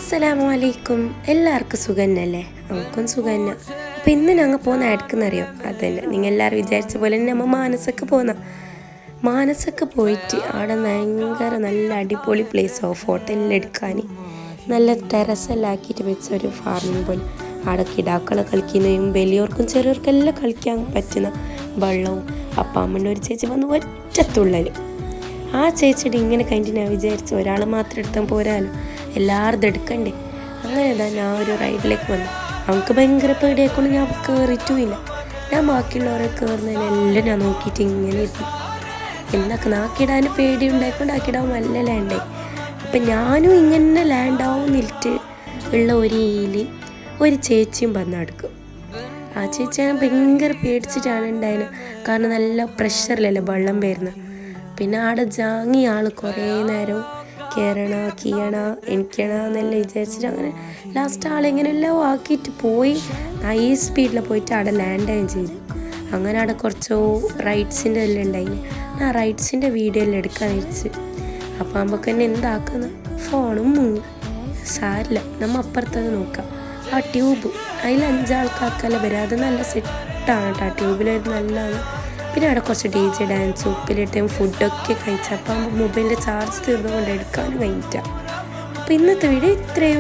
അസ്സലാമലൈക്കും. എല്ലാവർക്കും സുഖന്നല്ലേ? നമുക്കും സുഖന്ന. അപ്പം ഇന്ന് ഞങ്ങൾ പോകുന്ന അടുക്കെന്നറിയോ? അതന്നെ നിങ്ങൾ എല്ലാവരും വിചാരിച്ച പോലെ തന്നെ നമ്മൾ മാനസക്ക് പോയിട്ട് അവിടെ ഭയങ്കര നല്ല അടിപൊളി പ്ലേസോ ഫോട്ടോ എല്ലാം എടുക്കാൻ നല്ല ടെറസെല്ലാം ആക്കിയിട്ട് വെച്ച ഒരു ഫാർമിംഗ് പോലെ അവിടെ കിടാക്കളെ കളിക്കുന്നതും വലിയവർക്കും ചെറിയവർക്കെല്ലാം കളിക്കാൻ പറ്റുന്ന വെള്ളവും. അപ്പം അമ്മൻ്റെ ഒരു ചേച്ചി വന്ന് ഒറ്റത്തുള്ളൽ ആ ചേച്ചിയുടെ ഇങ്ങനെ കഴിഞ്ഞിട്ട് ഞാൻ വിചാരിച്ചു ഒരാൾ മാത്രം എടുത്താൽ പോരാലോ, എല്ലാവരും എടുക്കണ്ടേ. അങ്ങനെ ഞാൻ ഒരു റൈഡിലേക്ക് വന്നു. അവൾക്ക് ഭയങ്കര പേടിയായിക്കൊണ്ട് ഞാൻ കയറിയിട്ടുമില്ല. ഞാൻ ബാക്കിയുള്ളവരെ കയറുന്നതിനെല്ലാം ഞാൻ നോക്കിയിട്ട് ഇങ്ങനെ ഇരുന്നു. എന്നൊക്കെ നാക്കിടാൻ പേടി ഉണ്ടായിക്കൊണ്ട് ആക്കിടാൻ നല്ല ലാൻഡായി. അപ്പം ഞാനും ഇങ്ങനെ ലാൻഡാവുന്നിട്ട് ഉള്ള ഒരു ഈല് ഒരു ചേച്ചിയും വന്നെടുക്കും. ആ ചേച്ചി ഞാൻ ഭയങ്കര പേടിച്ചിട്ടാണ് ഉണ്ടായത്. കാരണം നല്ല പ്രഷറിലല്ലേ വെള്ളം വരുന്നത്. പിന്നെ അവിടെ ജാങ്ങി ആൾ കുറേ നേരം കീയണ എന്നെല്ലാം വിചാരിച്ചിട്ട് അങ്ങനെ ലാസ്റ്റ് ആളെങ്ങനെയെല്ലാം ആക്കിയിട്ട് പോയി. ഹൈ സ്പീഡിൽ പോയിട്ട് അവിടെ ലാൻഡായും ചെയ്തു. അങ്ങനെ അവിടെ കുറച്ചോ റൈഡ്സിൻ്റെ എല്ലാം ഉണ്ടായിന്. ആ റൈഡ്സിൻ്റെ വീഡിയോ എല്ലാം എടുക്കാൻ വെച്ച്. അപ്പം നമുക്ക് തന്നെ എന്താക്കുന്ന ഫോണും മുങ്ങി. സാരില്ല, നമ്മൾ അപ്പുറത്തത് നോക്കാം. ആ ട്യൂബ് അതിൽ 5 ആൾക്കാർക്കെല്ലാം വരും. അത് നല്ല സെറ്റാണ് കേട്ടോ. ആ ട്യൂബിൽ നല്ലതാണ്. പിന്നെ അവിടെ കുറച്ച് DJ ഡാൻസ് ഉപ്പിലിട്ടും ഫുഡൊക്കെ കഴിച്ചപ്പം മൊബൈലിൻ്റെ ചാർജ് തീർന്നുകൊണ്ട് എടുക്കാനും കഴിഞ്ഞിട്ടാണ്. അപ്പോൾ ഇന്നത്തെ വീഡിയോ ഇത്രയും.